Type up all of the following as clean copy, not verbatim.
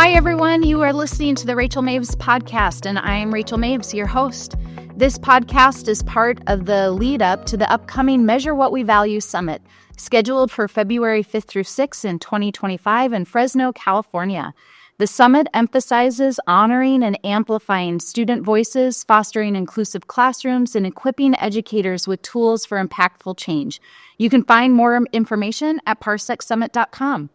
Hi, everyone. You are listening to the Rachael Maves Podcast, and I am Rachael Maves, your host. This podcast is part of the lead up to the upcoming Measure What We Value Summit, scheduled for February 5th through 6th in 2025 in Fresno, California. The summit emphasizes honoring and amplifying student voices, fostering inclusive classrooms, and equipping educators with tools for impactful change. You can find more information at parsecsummit.com.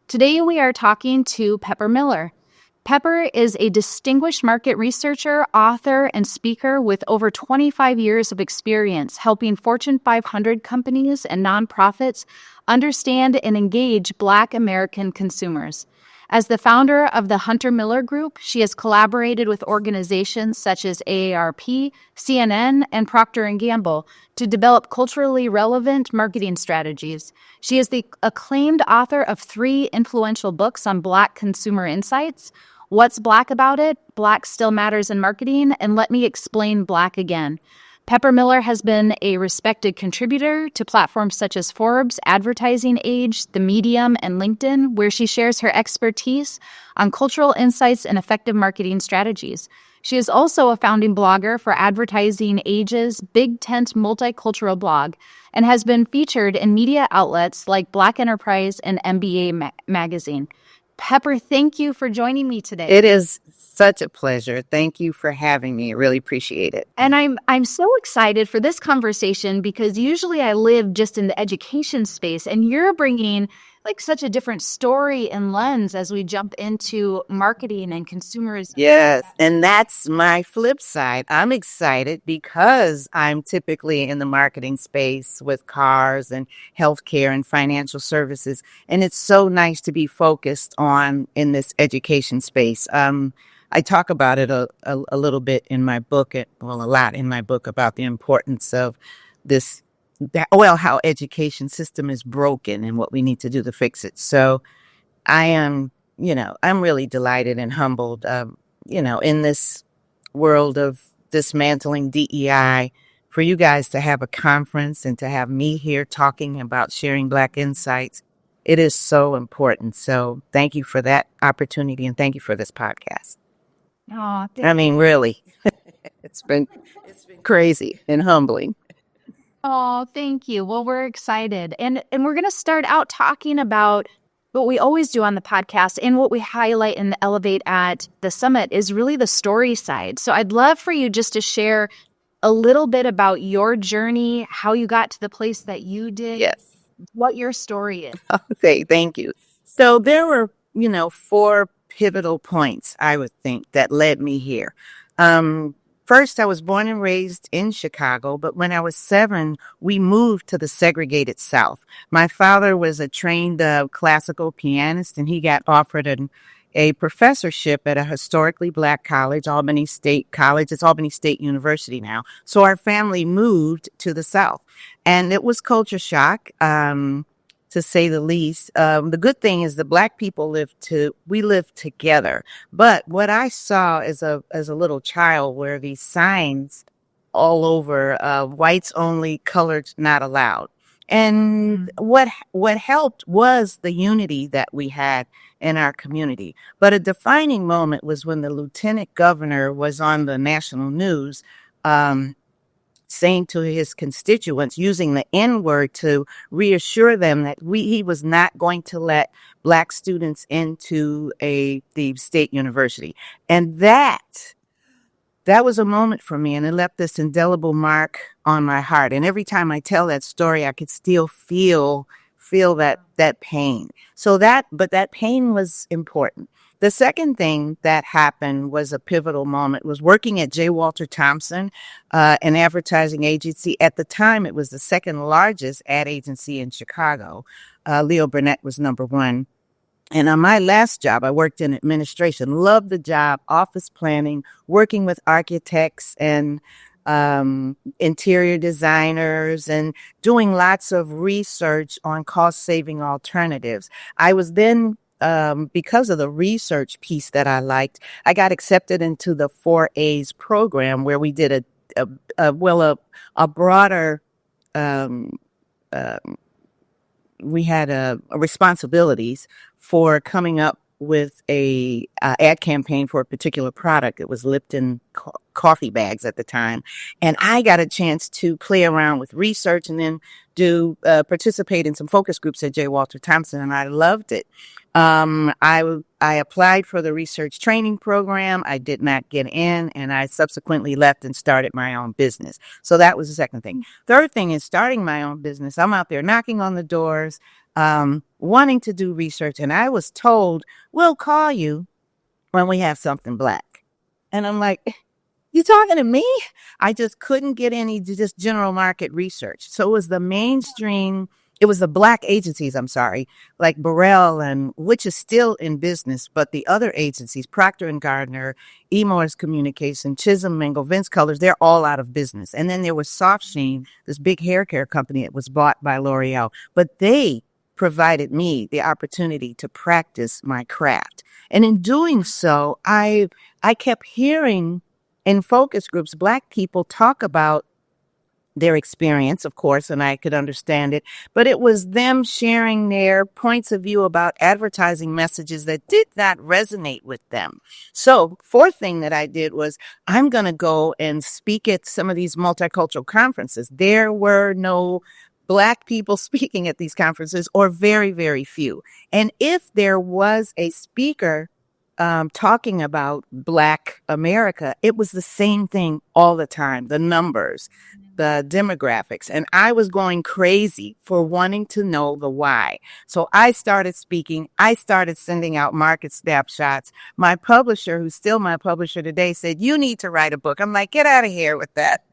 Today, we are talking to Pepper Miller. Pepper is a distinguished market researcher, author, and speaker with over 25 years of experience helping Fortune 500 companies and nonprofits understand and engage Black American consumers. As the founder of the Hunter Miller Group, she has collaborated with organizations such as AARP, CNN, and Procter & Gamble to develop culturally relevant marketing strategies. She is the acclaimed author of 3 influential books on Black consumer insights: What's Black About It?, Black Still Matters in Marketing, and Let Me Explain Black Again. Pepper Miller has been a respected contributor to platforms such as Forbes, Advertising Age, The Medium, and LinkedIn, where she shares her expertise on cultural insights and effective marketing strategies. She is also a founding blogger for Advertising Age's Big Tent Multicultural blog and has been featured in media outlets like Black Enterprise and MBA magazine. Pepper, thank you for joining me today. It is such a pleasure. Thank you for having me. I really appreciate it. And I'm so excited for this conversation because usually I live just in the education space, and you're bringing like such a different story and lens as we jump into marketing and consumerism. Yes, and that's my flip side. I'm excited because I'm typically in the marketing space with cars and healthcare and financial services, and it's so nice to be focused on in this education space. I talk about it a little bit in my book, a lot in my book about the importance of how education system is broken and what we need to do to fix it. So I'm really delighted and humbled, in this world of dismantling DEI, for you guys to have a conference and to have me here talking about sharing Black insights. It is so important. So thank you for that opportunity, and thank you for this podcast. Oh, Really, it's been crazy and humbling. Oh, thank you. Well, we're excited. And we're going to start out talking about what we always do on the podcast, and what we highlight and elevate at the summit is really the story side. So I'd love for you just to share a little bit about your journey, how you got to the place that you did. Yes. What your story is. Okay, thank you. So there were, 4 pivotal points, I would think, that led me here. First, I was born and raised in Chicago, but when I was 7, we moved to the segregated South. My father was a trained classical pianist, and he got offered a professorship at a historically Black college, Albany State College. It's Albany State University now. So our family moved to the South, and it was culture shock, to say the least. The good thing is the Black people lived together. But what I saw as a little child were these signs all over, whites only, coloreds not allowed. And what helped was the unity that we had in our community. But a defining moment was when the lieutenant governor was on the national news, saying to his constituents, using the N-word to reassure them that he was not going to let Black students into the state university. And that was a moment for me, and it left this indelible mark on my heart. And every time I tell that story, I could still feel that pain. But that pain was important. The second thing that happened was a pivotal moment, was working at J. Walter Thompson, an advertising agency. At the time, it was the second largest ad agency in Chicago. Leo Burnett was number 1. And on my last job, I worked in administration, loved the job, office planning, working with architects and interior designers, and doing lots of research on cost-saving alternatives. I was then, because of the research piece that I liked, I got accepted into the 4A's program, where we did a broader, we had responsibilities for coming up with a ad campaign for a particular product. It was Lipton coffee bags at the time. And I got a chance to play around with research and then participate in some focus groups at J. Walter Thompson, and I loved it. I applied for the research training program. I did not get in, and I subsequently left and started my own business. So that was the second thing. Third thing is starting my own business. I'm out there knocking on the doors, wanting to do research, and I was told, we'll call you when we have something Black. And I'm like, you talking to me? I just couldn't get any just general market research. So it was the mainstream, it was the Black agencies, like Burrell, and which is still in business, but the other agencies, Procter and Gardner, Morse Communication, Chisholm Mingle, Vince Colors, they're all out of business. And then there was Soft Sheen, this big hair care company that was bought by L'Oreal, but they provided me the opportunity to practice my craft. And in doing so, I kept hearing in focus groups, Black people talk about their experience, of course, and I could understand it, but it was them sharing their points of view about advertising messages that did not resonate with them. So, fourth thing that I did was I'm going to go and speak at some of these multicultural conferences. There were no Black people speaking at these conferences, or very, very few. And if there was a speaker talking about Black America, it was the same thing all the time, the numbers, the demographics. And I was going crazy for wanting to know the why. So I started speaking. I started sending out market snapshots. My publisher, who's still my publisher today, said, you need to write a book. I'm like, get out of here with that.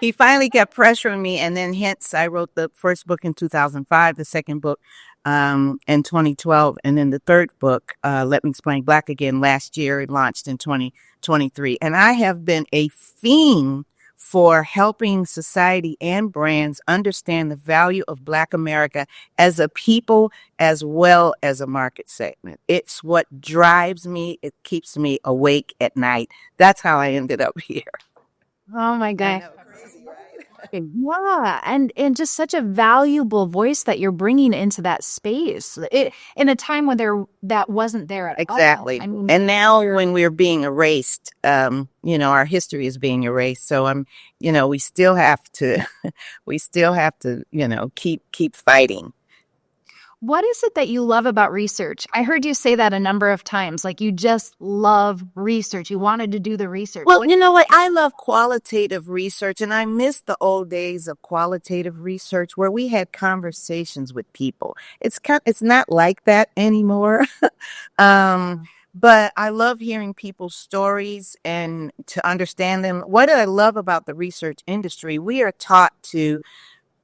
He finally kept pressuring me. And then hence I wrote the first book in 2005, the second book in 2012. And then the third book, Let Me Explain Black Again, last year. It launched in 2023. And I have been a fiend for helping society and brands understand the value of Black America as a people as well as a market segment. It's what drives me. It keeps me awake at night. That's how I ended up here. Oh my God. Yeah, and just such a valuable voice that you're bringing into that space in a time when that wasn't there at all. Exactly. I mean, and now when we're being erased, our history is being erased. So we still have to, keep fighting. What is it that you love about research? I heard you say that a number of times, like you just love research. You wanted to do the research. Well, you know what? I love qualitative research, and I miss the old days of qualitative research where we had conversations with people. It's not like that anymore. But I love hearing people's stories and to understand them. What I love about the research industry, we are taught to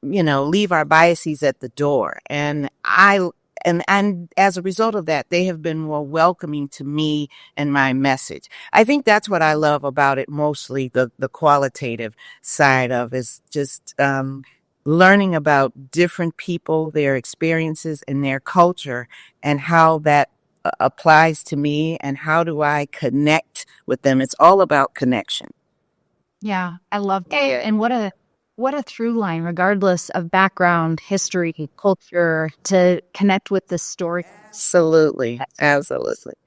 leave our biases at the door. And as a result of that, they have been more welcoming to me and my message. I think that's what I love about it mostly, the qualitative side of is just learning about different people, their experiences and their culture, and how that applies to me and how do I connect with them. It's all about connection. Yeah, I love that. And what a through line, regardless of background, history, culture, to connect with the story. Absolutely.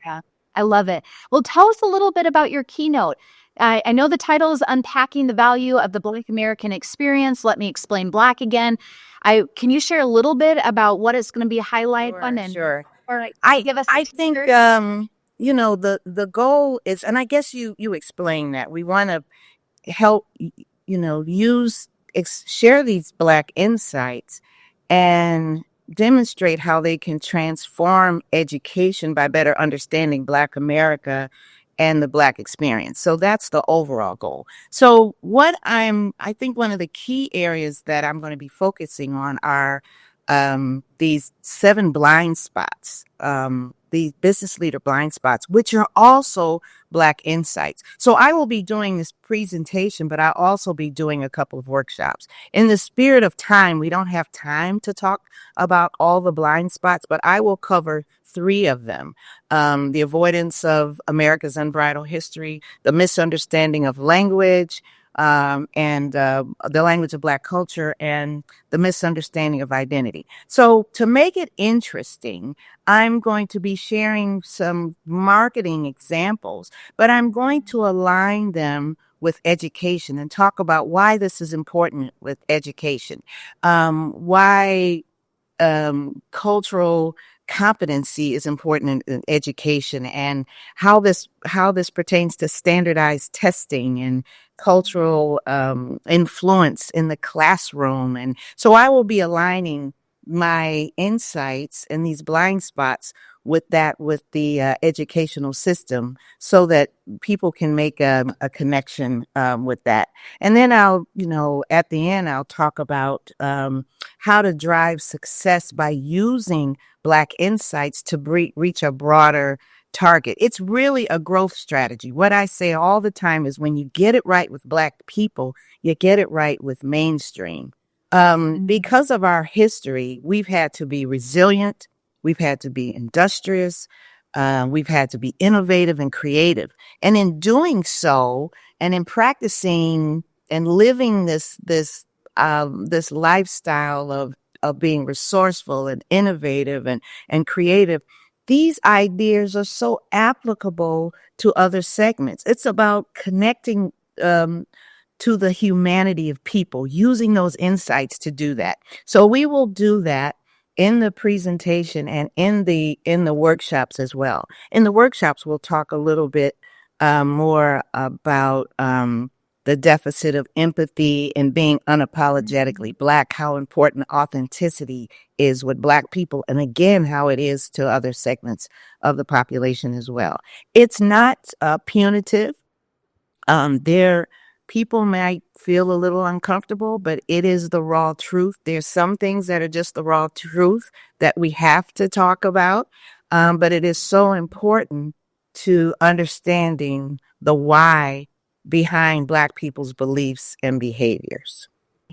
Yeah. I love it. Well, tell us a little bit about your keynote. I know the title is Unpacking the Value of the Black American Experience. Let me explain Black again. Can you share a little bit about what it's going to be highlighted on? Sure. All right. I think, the goal is, and I guess you explain that we want to help, share these Black insights and demonstrate how they can transform education by better understanding Black America and the Black experience. So that's the overall goal. So I think one of the key areas that I'm going to be focusing on are these 7 blind spots, these business leader blind spots, which are also Black insights. So I will be doing this presentation, but I'll also be doing a couple of workshops. In the spirit of time, we don't have time to talk about all the blind spots, but I will cover 3 of them. The avoidance of America's unbridled history, the misunderstanding of language, and the language of Black culture and the misunderstanding of identity. So to make it interesting, I'm going to be sharing some marketing examples, but I'm going to align them with education and talk about why this is important with education, why cultural competency is important in education, and how this pertains to standardized testing and cultural influence in the classroom. And so I will be aligning my insights and these blind spots with the educational system, so that people can make a connection with that. And then at the end, I'll talk about how to drive success by using Black insights to reach a broader target. It's really a growth strategy. What I say all the time is, when you get it right with Black people, you get it right with mainstream. Because of our history, we've had to be resilient, we've had to be industrious, we've had to be innovative and creative. And in doing so, and in practicing and living this lifestyle of being resourceful and innovative and creative, these ideas are so applicable to other segments. It's about connecting to the humanity of people, using those insights to do that. So we will do that in the presentation and in the workshops as well. In the workshops, we'll talk a little bit more about the deficit of empathy and being unapologetically Black, how important authenticity is with Black people, and again, how it is to other segments of the population as well. It's not punitive. People might feel a little uncomfortable, but it is the raw truth. There's some things that are just the raw truth that we have to talk about. But it is so important to understanding the why behind Black people's beliefs and behaviors.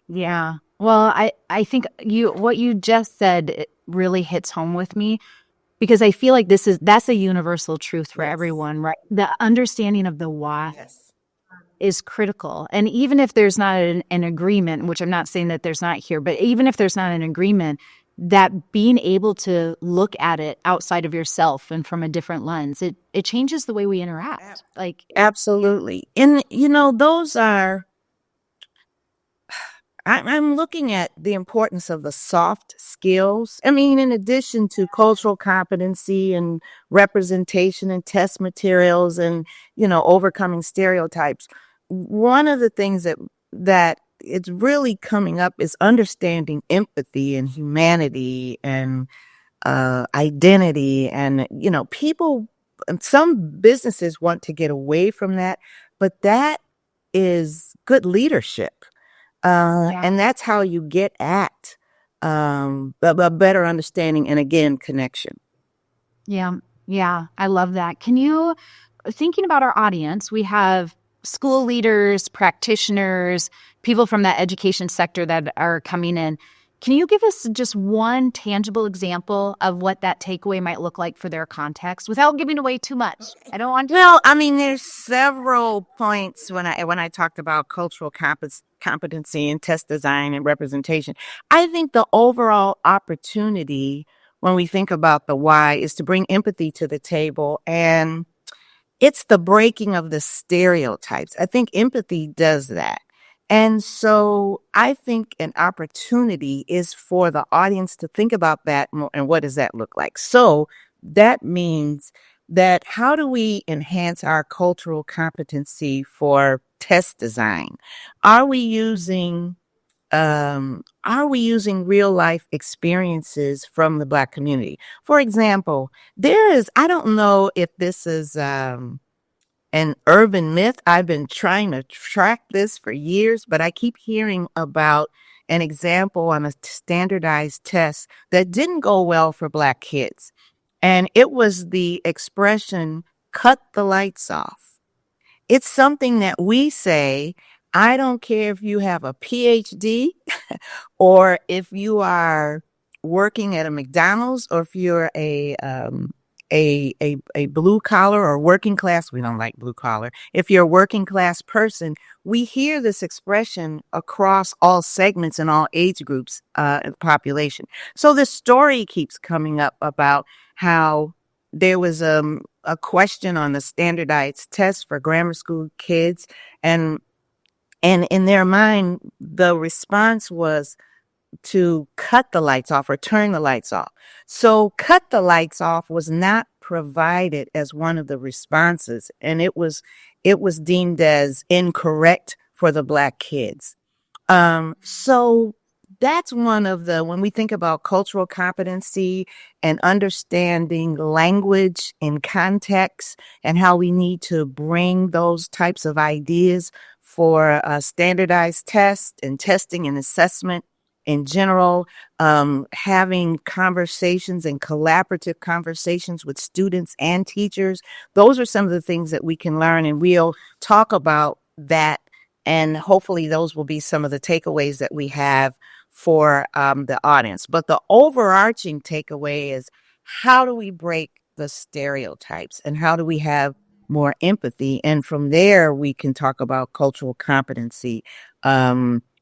Yeah. Well, I think what you just said, it really hits home with me, because I feel like that's a universal truth for everyone, right? The understanding of the why is critical. And even if there's not an agreement, which I'm not saying that there's not here, but even if there's not an agreement, that being able to look at it outside of yourself and from a different lens, it changes the way we interact. Like, absolutely. And those are, I'm looking at the importance of the soft skills. I mean, in addition to cultural competency and representation and test materials and, overcoming stereotypes, one of the things that it's really coming up is understanding empathy and humanity and identity. And, people, some businesses want to get away from that, but that is good leadership. And that's how you get at a better understanding and, again, connection. Yeah. I love that. Thinking about our audience, we have school leaders, practitioners, people from that education sector that are coming in. Can you give us just one tangible example of what that takeaway might look like for their context without giving away too much? I don't want to. Well, I mean, there's several points when I talked about cultural competency and test design and representation. I think the overall opportunity when we think about the why is to bring empathy to the table, and it's the breaking of the stereotypes. I think empathy does that. And so I think an opportunity is for the audience to think about that more, and what does that look like? So that means that how do we enhance our cultural competency for test design? Are we using real life experiences from the Black community? For example, I don't know if this is an urban myth. I've been trying to track this for years, but I keep hearing about an example on a standardized test that didn't go well for Black kids. And it was the expression, cut the lights off. It's something that we say, I don't care if you have a PhD or if you are working at a McDonald's or if you're a a blue collar or working class, we don't like blue collar. If you're a working class person, we hear this expression across all segments and all age groups of the population. So this story keeps coming up about how there was a question on the standardized test for grammar school kids, and in their mind, the response was to cut the lights off or turn the lights off. So cut the lights off was not provided as one of the responses, and it was deemed as incorrect for the Black kids. So that's one of the, when we think about cultural competency and understanding language in context and how we need to bring those types of ideas for standardized tests and testing and assessment in general, having conversations and collaborative conversations with students and teachers. Those are some of the things that we can learn, and we'll talk about that. And hopefully those will be some of the takeaways that we have for the audience. But the overarching takeaway is, how do we break the stereotypes and how do we have more empathy? And from there, we can talk about cultural competency,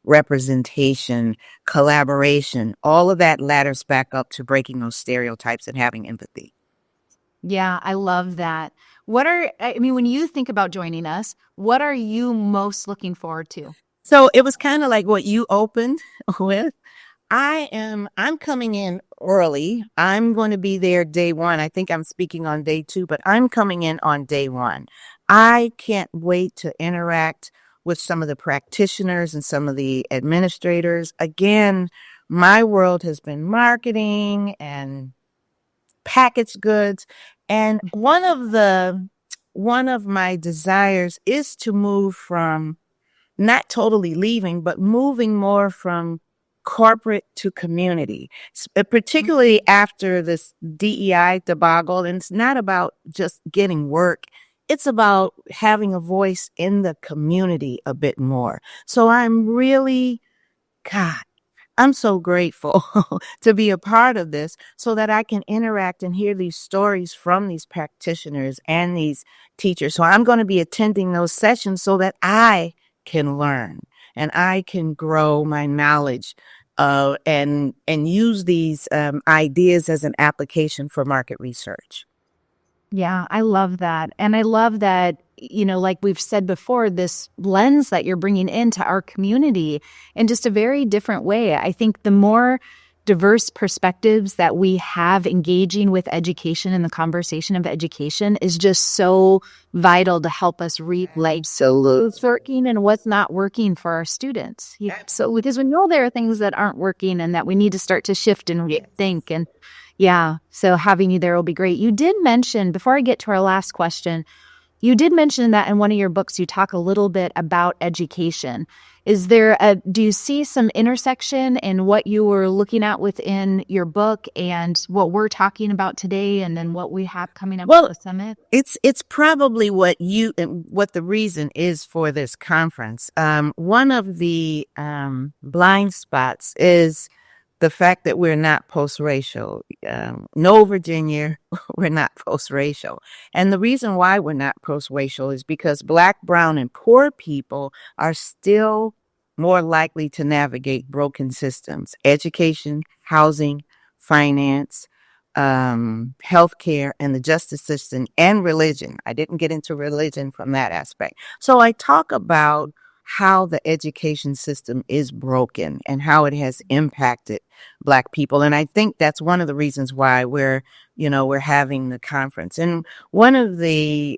representation, collaboration. All of that ladders back up to breaking those stereotypes and having empathy. Yeah, I love that. When you think about joining us, what are you most looking forward to? So it was kind of like what you opened with. I'm coming in early. I'm going to be there day one. I think I'm speaking on day two, but I'm coming in on day one. I can't wait to interact with some of the practitioners and some of the administrators. Again, my world has been marketing and packaged goods. And one of my desires is to move from not totally leaving, but moving more from corporate to community, particularly after this DEI debacle. And it's not about just getting work. It's about having a voice in the community a bit more. So I'm so grateful to be a part of this so that I can interact and hear these stories from these practitioners and these teachers. So I'm going to be attending those sessions so that I can learn and I can grow my knowledge and use these ideas as an application for market research. Yeah, I love that. And I love that, like we've said before, this lens that you're bringing into our community in just a very different way. I think the more diverse perspectives that we have engaging with education and the conversation of education is just so vital to help us realize what's working and what's not working for our students. So because we know there are things that aren't working and that we need to start to shift and rethink. And yeah, so having you there will be great. You did mention, before I get to our last question, you did mention that in one of your books, you talk a little bit about education. Do you see some intersection in what you were looking at within your book and what we're talking about today and then what we have coming up at the summit? It's probably what the reason is for this conference. One of the blind spots is the fact that we're not post-racial. No, Virginia, we're not post-racial. And the reason why we're not post-racial is because Black, brown, and poor people are still more likely to navigate broken systems: education, housing, finance, healthcare, and the justice system, and religion. I didn't get into religion from that aspect. So I talk about how the education system is broken and how it has impacted Black people. And I think that's one of the reasons why we're having the conference. And one of the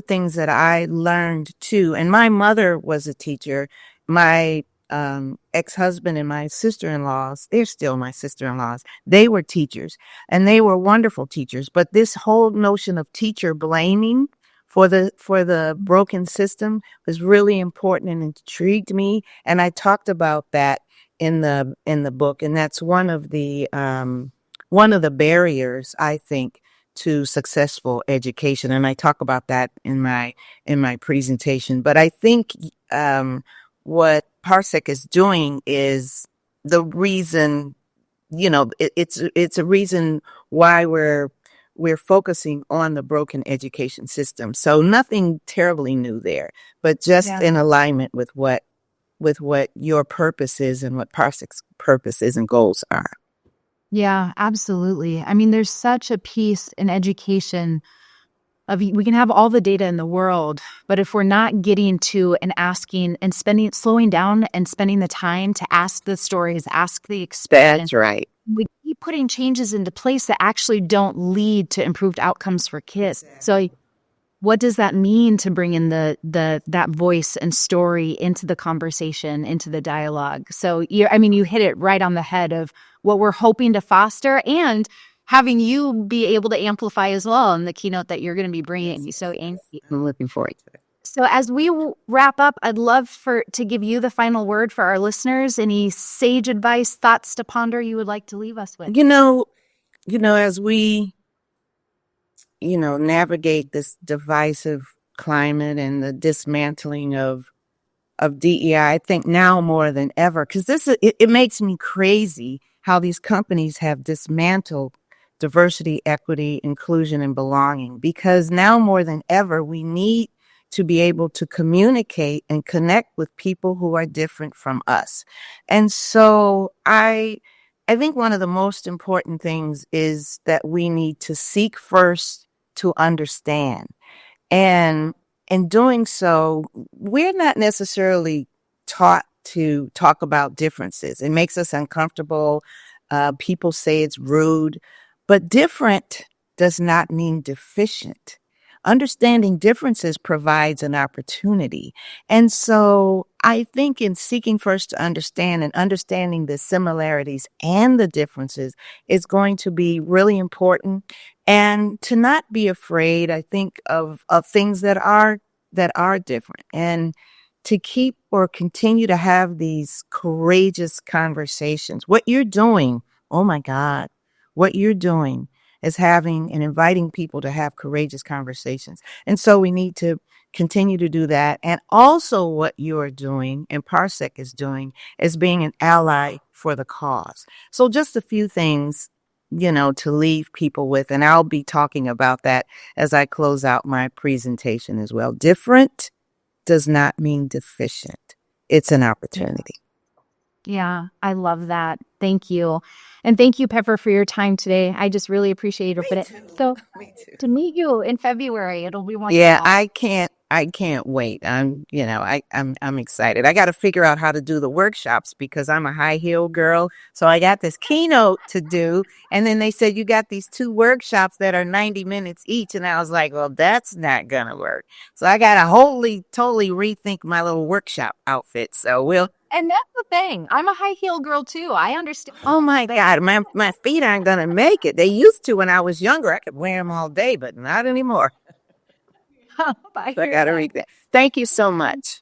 things that I learned too, and my mother was a teacher, my ex-husband and my sister-in-laws, they're still my sister-in-laws, they were teachers and they were wonderful teachers. But this whole notion of teacher blaming for the broken system was really important and intrigued me. And I talked about that in the book. And that's one of the barriers, I think, to successful education. And I talk about that in my presentation. But I think what Parsec is doing is the reason, it's a reason why we're focusing on the broken education system. So nothing terribly new there, but just in alignment with what your purpose is and what Parsek's purpose is and goals are. Yeah, absolutely. I mean, there's such a piece in education of we can have all the data in the world, but if we're not getting to and asking and slowing down and spending the time to ask the stories, ask the experience. That's right. We keep putting changes into place that actually don't lead to improved outcomes for kids. Exactly. So what does that mean to bring in that voice and story into the conversation, into the dialogue? So you hit it right on the head of what we're hoping to foster and having you be able to amplify as well in the keynote that you're going to be bringing. So I'm looking forward to it. So as we wrap up, I'd love to give you the final word for our listeners. Any sage advice, thoughts to ponder you would like to leave us with? As we navigate this divisive climate and the dismantling of DEI, I think now more than ever, because it makes me crazy how these companies have dismantled diversity, equity, inclusion, and belonging, because now more than ever, we need to be able to communicate and connect with people who are different from us. And so I think one of the most important things is that we need to seek first to understand. And in doing so, we're not necessarily taught to talk about differences. It makes us uncomfortable. People say it's rude, but different does not mean deficient. Understanding differences provides an opportunity. And so I think in seeking first to understand and understanding the similarities and the differences is going to be really important. And to not be afraid, I think, of things that are different, and to keep or continue to have these courageous conversations. What you're doing, oh my God, what you're doing is having and inviting people to have courageous conversations. And so we need to continue to do that. And also what you're doing and Parsec is doing is being an ally for the cause. So just a few things, to leave people with. And I'll be talking about that as I close out my presentation as well. Different does not mean deficient. It's an opportunity. Yeah, I love that. Thank you. And thank you, Pepper, for your time today. I just really appreciate it. Me too. So to meet you in February, it'll be wonderful. Yeah, I can't wait. I'm excited. I got to figure out how to do the workshops because I'm a high heel girl. So I got this keynote to do. And then they said, you got these 2 workshops that are 90 minutes each. And I was like, well, that's not going to work. So I got to totally rethink my little workshop outfit. So and that's the thing. I'm a high heel girl too. I understand. Oh my God, my feet aren't going to make it. They used to when I was younger. I could wear them all day, but not anymore. So I got to read that. Thank you so much.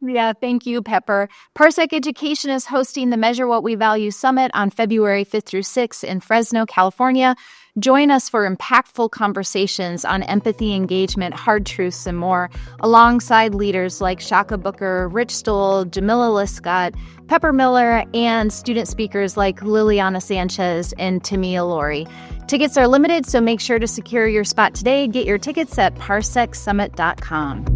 Yeah, thank you, Pepper. Parsec Education is hosting the Measure What We Value Summit on February 5th through 6th in Fresno, California. Join us for impactful conversations on empathy, engagement, hard truths, and more, alongside leaders like Shaka Booker, Rich Stoll, Jamila Liscott, Pepper Miller, and student speakers like Liliana Sanchez and Tamia Lori. Tickets are limited, so make sure to secure your spot today. Get your tickets at parsecsummit.com.